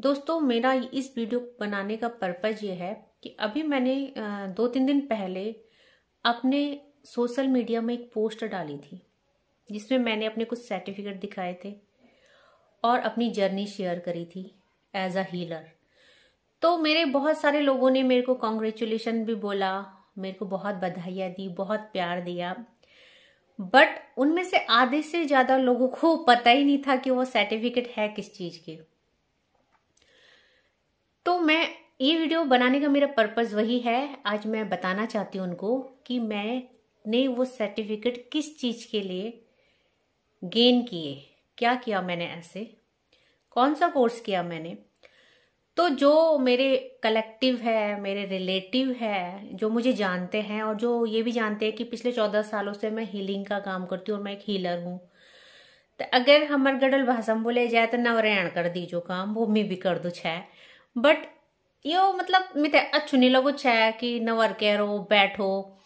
दोस्तों, मेरा इस वीडियो बनाने का पर्पज़ ये है कि अभी मैंने 2-3 दिन पहले अपने सोशल मीडिया में एक पोस्ट डाली थी जिसमें मैंने अपने कुछ सर्टिफिकेट दिखाए थे और अपनी जर्नी शेयर करी थी एज अ हीलर। तो मेरे बहुत सारे लोगों ने मेरे को कॉन्ग्रेचुलेशन भी बोला, मेरे को बहुत बधाइयाँ दी, बहुत प्यार दिया। बट उनमें से आधे से ज़्यादा लोगों को पता ही नहीं था कि वो सर्टिफिकेट है किस चीज़ के। तो मैं ये वीडियो बनाने का मेरा पर्पज़ वही है। आज मैं बताना चाहती हूँ उनको कि मैंने वो सर्टिफिकेट किस चीज़ के लिए गेन किए, क्या किया मैंने, ऐसे कौन सा कोर्स किया मैंने। तो जो मेरे कलेक्टिव है, मेरे रिलेटिव है, जो मुझे जानते हैं और जो ये भी जानते हैं कि पिछले 14 सालों से मैं हीलिंग का काम करती हूँ और मैं एक हीलर हूँ। तो अगर हमारे गडल भाषा में बोले जाए तो नवरेण कर दी जो काम वो मैं भी कर दू छे। बट यो मतलब मिते अच्छु नहीं लगो छे कि नवर करो बैठो।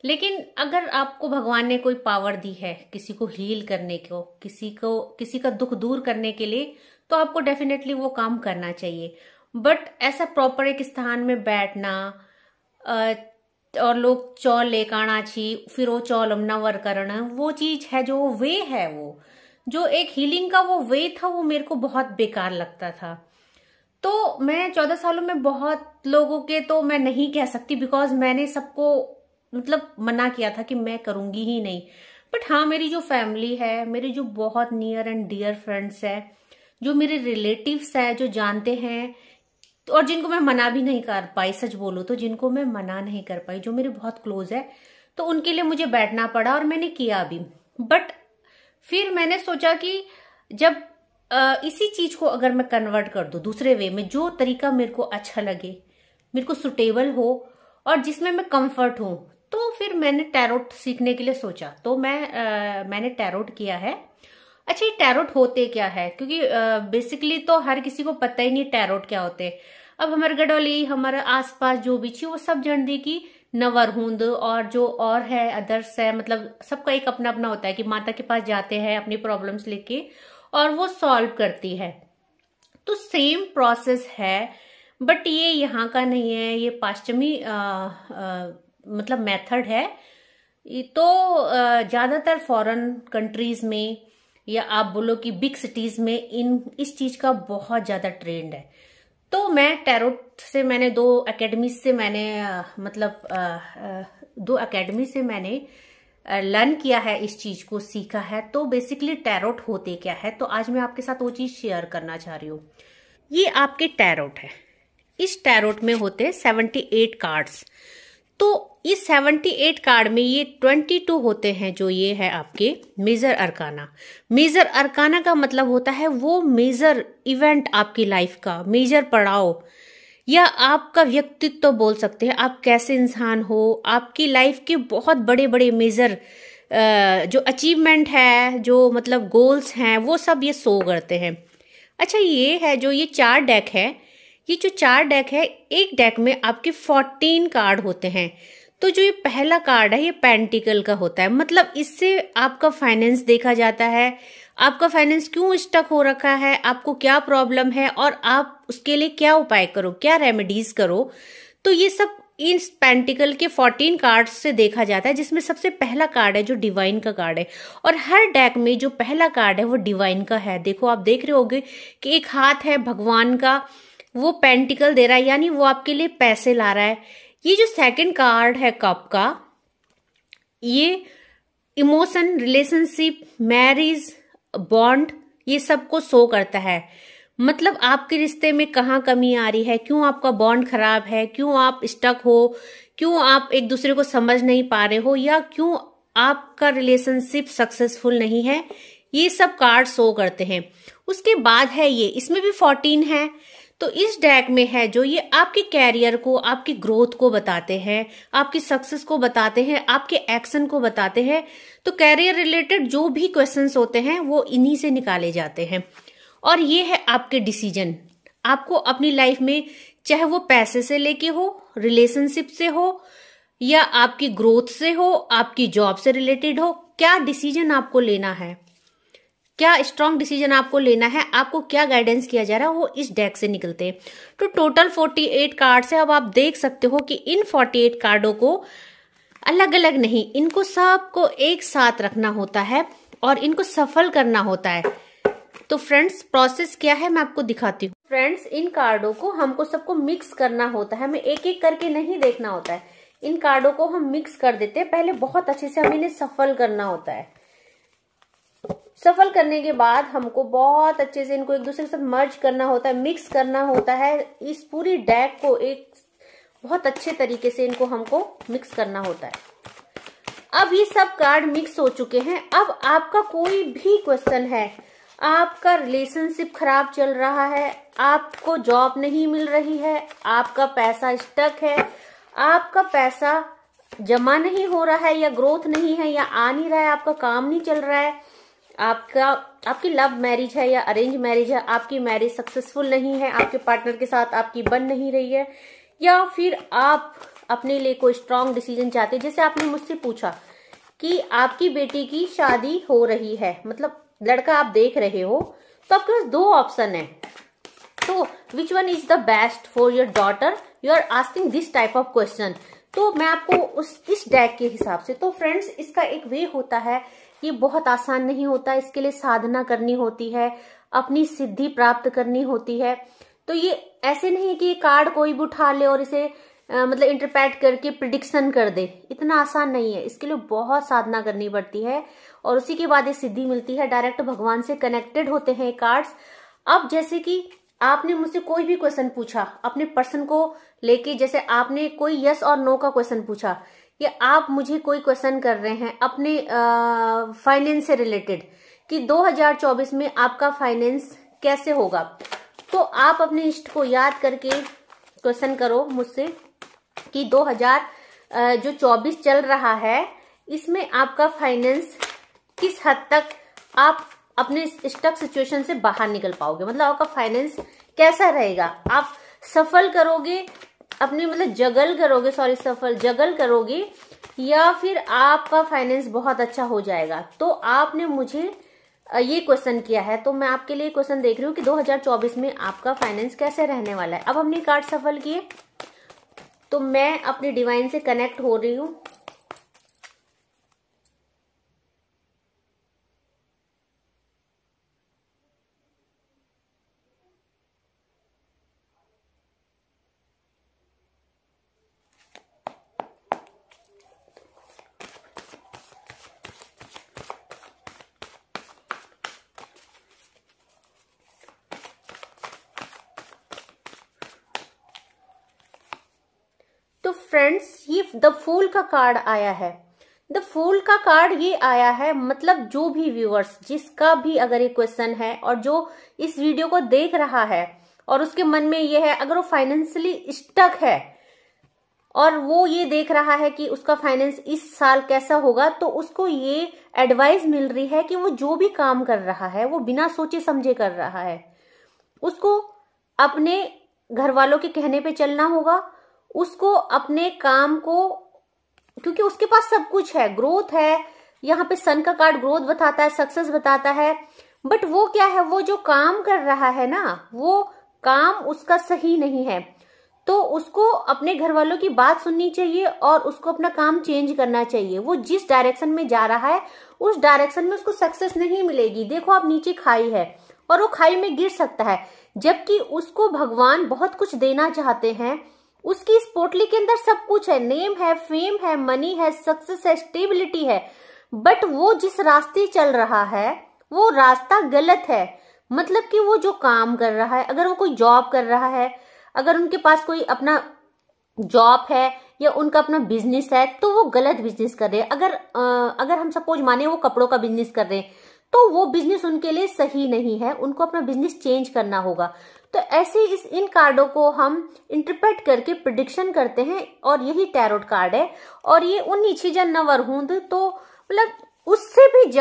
लेकिन अगर आपको भगवान ने कोई पावर दी है किसी को हील करने को, किसी का दुख दूर करने के लिए, तो आपको डेफिनेटली वो काम करना चाहिए। बट ऐसा प्रॉपर एक स्थान में बैठना और लोग चौल लेकर आना छी फिर वो चौल नवर करना, वो चीज है जो वे है, वो जो एक हीलिंग का वो वे था, वो मेरे को बहुत बेकार लगता था। तो मैं 14 सालों में बहुत लोगों के तो मैं नहीं कह सकती, बिकॉज मैंने सबको मतलब मना किया था कि मैं करूंगी ही नहीं। बट हाँ, मेरी जो फैमिली है, मेरे जो बहुत नियर एंड डियर फ्रेंड्स है, जो मेरे रिलेटिव्स है, जो जानते हैं और जिनको मैं मना भी नहीं कर पाई, सच बोलूं तो जिनको मैं मना नहीं कर पाई, जो मेरे बहुत क्लोज है, तो उनके लिए मुझे बैठना पड़ा और मैंने किया भी। बट फिर मैंने सोचा कि जब इसी चीज को अगर मैं कन्वर्ट कर दूं दूसरे वे में, जो तरीका मेरे को अच्छा लगे, मेरे को सुटेबल हो और जिसमें मैं कंफर्ट हूं, तो फिर मैंने टैरोट सीखने के लिए सोचा। तो मैंने टैरोट किया है। अच्छा, ये टैरोट होते क्या है, क्योंकि बेसिकली तो हर किसी को पता ही नहीं टैरोट क्या होते। अब हमारे गडोली, हमारे आसपास जो भी छी वो सब जान दी कि नवरहुंद और जो और है अदर्स है, मतलब सबका एक अपना अपना होता है कि माता के पास जाते हैं अपनी प्रॉब्लम्स लेके और वो सॉल्व करती है। तो सेम प्रोसेस है, बट ये यहाँ का नहीं है, ये पश्चिमी मतलब मेथड है। तो ज्यादातर फॉरेन कंट्रीज में या आप बोलो कि बिग सिटीज में इस चीज का बहुत ज्यादा ट्रेंड है। तो मैं टैरोट से मैंने दो एकेडमी से मैंने लर्न किया है, इस चीज को सीखा है। तो बेसिकली टैरोट होते क्या है, तो आज मैं आपके साथ वो चीज शेयर करना चाह रही हूँ। ये आपके टैरोट है। इस टैरोट में होते 78 कार्ड्स। तो इस 78 कार्ड में ये 22 होते हैं, जो ये है आपके मेजर अरकाना। मेजर अरकाना का मतलब होता है वो मेजर इवेंट आपकी लाइफ का, मेजर पड़ाव, या आपका व्यक्तित्व तो बोल सकते हैं, आप कैसे इंसान हो, आपकी लाइफ के बहुत बड़े बड़े मेजर जो अचीवमेंट है, जो मतलब गोल्स हैं, वो सब ये शो करते हैं। अच्छा, ये है जो ये 4 डेक है, ये जो 4 डेक है, एक डेक में आपके 14 कार्ड होते हैं। तो जो ये पहला कार्ड है ये पेंटिकल का होता है, मतलब इससे आपका फाइनेंस देखा जाता है, आपका फाइनेंस क्यों स्टक हो रखा है, आपको क्या प्रॉब्लम है और आप उसके लिए क्या उपाय करो, क्या रेमेडीज करो। तो ये सब इस पेंटिकल के 14 कार्ड्स से देखा जाता है, जिसमें सबसे पहला कार्ड है जो डिवाइन का कार्ड है। और हर डेक में जो पहला कार्ड है वो डिवाइन का है। देखो, आप देख रहे होगे कि एक हाथ है भगवान का, वो पेंटिकल दे रहा है, यानी वो आपके लिए पैसे ला रहा है। ये जो सेकंड कार्ड है कप का, ये इमोशन, रिलेशनशिप, मैरिज, बॉन्ड, ये सबको शो करता है। मतलब आपके रिश्ते में कहाँ कमी आ रही है, क्यों आपका बॉन्ड खराब है, क्यों आप स्टक हो, क्यों आप एक दूसरे को समझ नहीं पा रहे हो, या क्यों आपका रिलेशनशिप सक्सेसफुल नहीं है, ये सब कार्ड शो करते हैं। उसके बाद है ये, इसमें भी 14 है। तो इस डेक में है जो ये आपके कैरियर को, आपकी ग्रोथ को बताते हैं, आपकी सक्सेस को बताते हैं, आपके एक्शन को बताते हैं। तो कैरियर रिलेटेड जो भी क्वेश्चंस होते हैं वो इन्हीं से निकाले जाते हैं। और ये है आपके डिसीजन, आपको अपनी लाइफ में, चाहे वो पैसे से लेके हो, रिलेशनशिप से हो, या आपकी ग्रोथ से हो, आपकी जॉब से रिलेटेड हो, क्या डिसीजन आपको लेना है। क्या स्ट्रॉन्ग डिसीजन आपको लेना है, आपको क्या गाइडेंस किया जा रहा है, वो इस डेक से निकलते हैं। तो टोटल 48 कार्ड्स है। अब आप देख सकते हो कि इन 48 कार्डों को अलग अलग नहीं, इनको सबको एक साथ रखना होता है और इनको सफल करना होता है। तो फ्रेंड्स प्रोसेस क्या है मैं आपको दिखाती हूँ। फ्रेंड्स इन कार्डों को हमको सबको मिक्स करना होता है, हमें एक एक करके नहीं देखना होता है। इन कार्डों को हम मिक्स कर देते हैं, पहले बहुत अच्छे से हमें इन्हें सफल करना होता है। सफल करने के बाद हमको बहुत अच्छे से इनको एक दूसरे के साथ मर्ज करना होता है, मिक्स करना होता है। इस पूरी डेक को एक बहुत अच्छे तरीके से इनको हमको मिक्स करना होता है। अब ये सब कार्ड मिक्स हो चुके हैं। अब आपका कोई भी क्वेश्चन है, आपका रिलेशनशिप खराब चल रहा है, आपको जॉब नहीं मिल रही है, आपका पैसा स्टक है, आपका पैसा जमा नहीं हो रहा है या ग्रोथ नहीं है या आ नहीं रहा है, आपका काम नहीं चल रहा है, आपकी लव मैरिज है या अरेंज मैरिज है, आपकी मैरिज सक्सेसफुल नहीं है, आपके पार्टनर के साथ आपकी बन नहीं रही है, या फिर आप अपने लिए कोई स्ट्रॉन्ग डिसीजन चाहते हैं। जैसे आपने मुझसे पूछा कि आपकी बेटी की शादी हो रही है, मतलब लड़का आप देख रहे हो, तो आपके पास दो ऑप्शन है। तो which one is the best for your daughter, you are asking this type of question. तो मैं आपको इस डेक के हिसाब से, तो फ्रेंड्स इसका एक वे होता है, ये बहुत आसान नहीं होता, इसके लिए साधना करनी होती है, अपनी सिद्धि प्राप्त करनी होती है। तो ये ऐसे नहीं कि ये कार्ड कोई भी उठा ले और इसे मतलब इंटरप्रेट करके प्रिडिक्शन कर दे, इतना आसान नहीं है। इसके लिए बहुत साधना करनी पड़ती है और उसी के बाद ये सिद्धि मिलती है। डायरेक्ट भगवान से कनेक्टेड होते हैं कार्ड्स। अब जैसे कि आपने मुझसे कोई भी क्वेश्चन पूछा अपने पर्सन को लेके, जैसे आपने कोई यस और नो का क्वेश्चन पूछा, या आप मुझे कोई क्वेश्चन कर रहे हैं अपने फाइनेंस से रिलेटेड कि 2024 में आपका फाइनेंस कैसे होगा, तो आप अपने इष्ट को याद करके क्वेश्चन करो मुझसे कि 2024 चल रहा है, इसमें आपका फाइनेंस किस हद तक आप अपने स्टक सिचुएशन से बाहर निकल पाओगे, मतलब आपका फाइनेंस कैसा रहेगा, आप सफल करोगे अपने, मतलब जगल करोगे या फिर आपका फाइनेंस बहुत अच्छा हो जाएगा। तो आपने मुझे ये क्वेश्चन किया है, तो मैं आपके लिए क्वेश्चन देख रही हूँ कि 2024 में आपका फाइनेंस कैसे रहने वाला है। अब हमने कार्ड सफल किए, तो मैं अपने डिवाइन से कनेक्ट हो रही हूँ। तो फ्रेंड्स ये द फूल का कार्ड आया है। द फूल का कार्ड ये आया है, मतलब जो भी व्यूअर्स, जिसका भी अगर ये क्वेश्चन है और जो इस वीडियो को देख रहा है और उसके मन में ये है, अगर वो फाइनेंशियली स्टक है और वो ये देख रहा है कि उसका फाइनेंस इस साल कैसा होगा, तो उसको ये एडवाइस मिल रही है कि वो जो भी काम कर रहा है वो बिना सोचे समझे कर रहा है। उसको अपने घर वालों के कहने पे चलना होगा, उसको अपने काम को, क्योंकि उसके पास सब कुछ है, ग्रोथ है, यहाँ पे सन का कार्ड ग्रोथ बताता है, सक्सेस बताता है, बट वो क्या है, वो जो काम कर रहा है ना, वो काम उसका सही नहीं है। तो उसको अपने घर वालों की बात सुननी चाहिए और उसको अपना काम चेंज करना चाहिए। वो जिस डायरेक्शन में जा रहा है उस डायरेक्शन में उसको सक्सेस नहीं मिलेगी। देखो आप, नीचे खाई है और वो खाई में गिर सकता है, जबकि उसको भगवान बहुत कुछ देना चाहते हैं। उसकी इस पोटली के अंदर सब कुछ है, नेम है, फेम है, मनी है, सक्सेस है, स्टेबिलिटी है, बट वो जिस रास्ते चल रहा है वो रास्ता गलत है। मतलब कि वो जो काम कर रहा है, अगर वो कोई जॉब कर रहा है, अगर उनके पास कोई अपना जॉब है या उनका अपना बिजनेस है, तो वो गलत बिजनेस कर रहे हैं। अगर हम सपोज माने वो कपड़ों का बिजनेस कर रहे हैं, तो वो बिजनेस उनके लिए सही नहीं है, उनको अपना बिजनेस चेंज करना होगा। तो ऐसे इन कार्डों को हम इंटरप्रेट करके प्रेडिक्शन करते हैं और यही टैरोट कार्ड है। और ये 19 नवरहुंद, तो मतलब उससे भी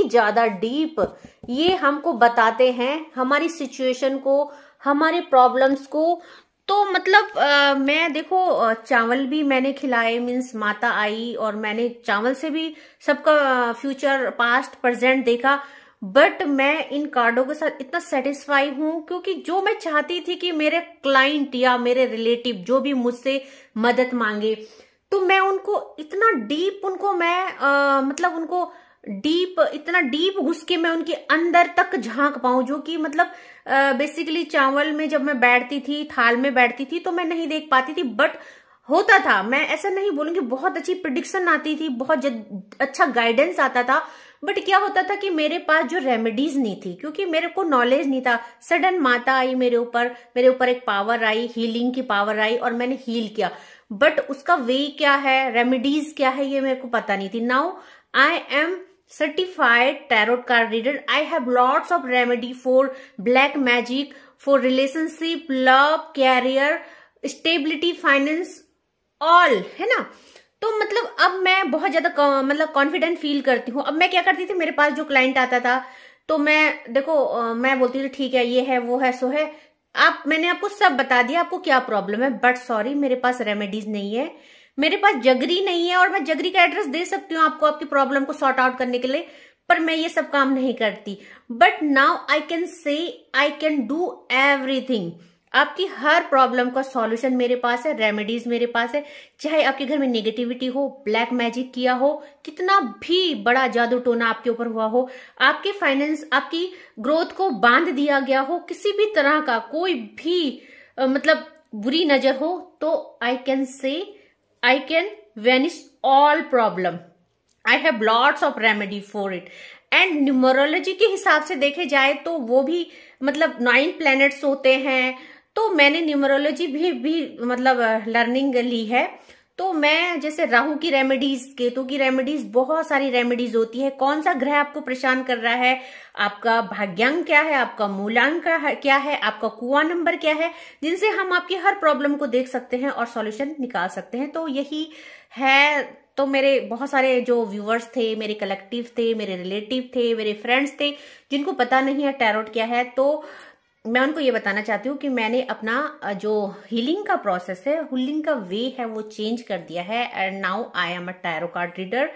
ज्यादा डीप ये हमको बताते हैं, हमारी सिचुएशन को, हमारे प्रॉब्लम्स को तो मतलब मैं देखो चावल भी मैंने खिलाए, मीन्स माता आई और मैंने चावल से भी सबका फ्यूचर पास्ट प्रेजेंट देखा। बट मैं इन कार्डों के साथ इतना सेटिस्फाई हूं क्योंकि जो मैं चाहती थी कि मेरे क्लाइंट या मेरे रिलेटिव जो भी मुझसे मदद मांगे, तो मैं उनको इतना डीप, उनको मैं मतलब उनको इतना डीप घुस के मैं उनके अंदर तक झांक पाऊं, जो कि मतलब बेसिकली चावल में जब मैं बैठती थी, थाल में बैठती थी, तो मैं नहीं देख पाती थी, बट होता था। मैं ऐसा नहीं बोलूंगी, बहुत अच्छी प्रिडिक्शन आती थी, बहुत अच्छा गाइडेंस आता था, बट क्या होता था कि मेरे पास जो रेमेडीज नहीं थी, क्योंकि मेरे को नॉलेज नहीं था। सडन माता आई मेरे ऊपर एक पावर आई, हीलिंग की पावर आई और मैंने हील किया, बट उसका वे क्या है, रेमेडीज क्या है, ये मेरे को पता नहीं थी। Now I am certified tarot card reader. I have lots of remedy for black magic, for relationship, love, career, stability, finance, all, है ना। तो मतलब अब मैं बहुत ज्यादा मतलब कॉन्फिडेंट फील करती हूँ। अब मैं क्या करती थी, मेरे पास जो क्लाइंट आता था तो मैं देखो मैं बोलती थी ठीक है, ये है, वो है, सो है। मैंने आपको सब बता दिया आपको क्या प्रॉब्लम है, बट सॉरी मेरे पास रेमेडीज नहीं है, मेरे पास जगरी नहीं है। और मैं जगरी का एड्रेस दे सकती हूँ आपको आपकी प्रॉब्लम को सॉर्ट आउट करने के लिए, पर मैं ये सब काम नहीं करती। But now I can say I can do everything. आपकी हर प्रॉब्लम का सॉल्यूशन मेरे पास है, रेमेडीज मेरे पास है। चाहे आपके घर में नेगेटिविटी हो, ब्लैक मैजिक किया हो, कितना भी बड़ा जादू टोना आपके ऊपर हुआ हो, आपके फाइनेंस, आपकी ग्रोथ को बांध दिया गया हो, किसी भी तरह का कोई भी मतलब बुरी नजर हो, तो I can say I can vanish all problem. I have lots of remedy for it. And numerology के हिसाब से देखे जाए तो वो भी मतलब 9 planets होते हैं, तो मैंने न्यूमरोलॉजी भी मतलब लर्निंग ली है। तो मैं जैसे राहु की रेमेडीज, केतु की रेमेडीज, बहुत सारी रेमेडीज होती है। कौन सा ग्रह आपको परेशान कर रहा है, आपका भाग्यांक क्या है, आपका मूलांक क्या है, आपका कुआं नंबर क्या है, जिनसे हम आपकी हर प्रॉब्लम को देख सकते हैं और सॉल्यूशन निकाल सकते हैं। तो यही है। तो मेरे बहुत सारे जो व्यूअर्स थे, मेरे कलेक्टिव थे, मेरे रिलेटिव थे, मेरे फ्रेंड्स थे, जिनको पता नहीं है टैरोट क्या है, तो मैं उनको ये बताना चाहती हूँ कि मैंने अपना जो हीलिंग का प्रोसेस है, हीलिंग का वे है, वो चेंज कर दिया है। And now I am a tarot card reader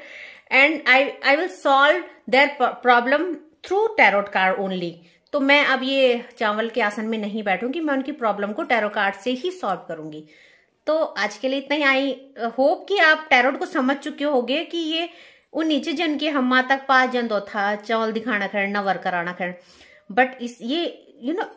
and I will solve their problem through tarot card only. तो मैं अब ये चावल के आसन में नहीं बैठूंगी, मैं उनकी प्रॉब्लम को टैरो कार्ड से ही सॉल्व करूंगी। तो आज के लिए इतना ही। आई होप कि आप टैरोट को समझ चुके होंगे कि ये उन नीचे जन के हम तक 5 जन तो था, चावल दिखाना खैर, नवर कराना खैर, बट इस ये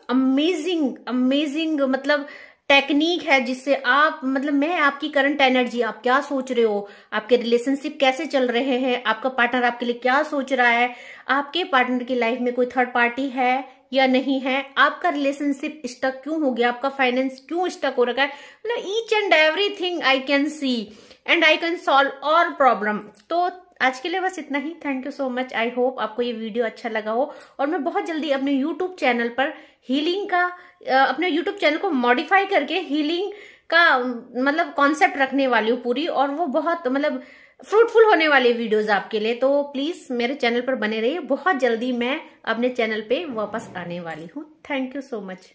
अमेजिंग मतलब टेक्निक है, जिससे आप मतलब मैं आपकी करंट एनर्जी, आप क्या सोच रहे हो, आपके रिलेशनशिप कैसे चल रहे हैं, आपका पार्टनर आपके लिए क्या सोच रहा है, आपके पार्टनर की लाइफ में कोई थर्ड पार्टी है या नहीं है, आपका रिलेशनशिप स्टक क्यों हो गया, आपका फाइनेंस क्यों स्टक हो रखा है, मतलब each and everything I can see and I can solve all problem. तो आज के लिए बस इतना ही। Thank you so much. I hope आपको ये वीडियो अच्छा लगा हो, और मैं बहुत जल्दी अपने यूट्यूब चैनल पर हीलिंग का अपने यूट्यूब चैनल को मॉडिफाई करके हीलिंग का मतलब कॉन्सेप्ट रखने वाली हूँ पूरी, और वो बहुत मतलब फ्रूटफुल होने वाले वीडियोस आपके लिए। तो प्लीज मेरे चैनल पर बने रहिए, बहुत जल्दी मैं अपने चैनल पे वापस आने वाली हूँ। Thank you so much.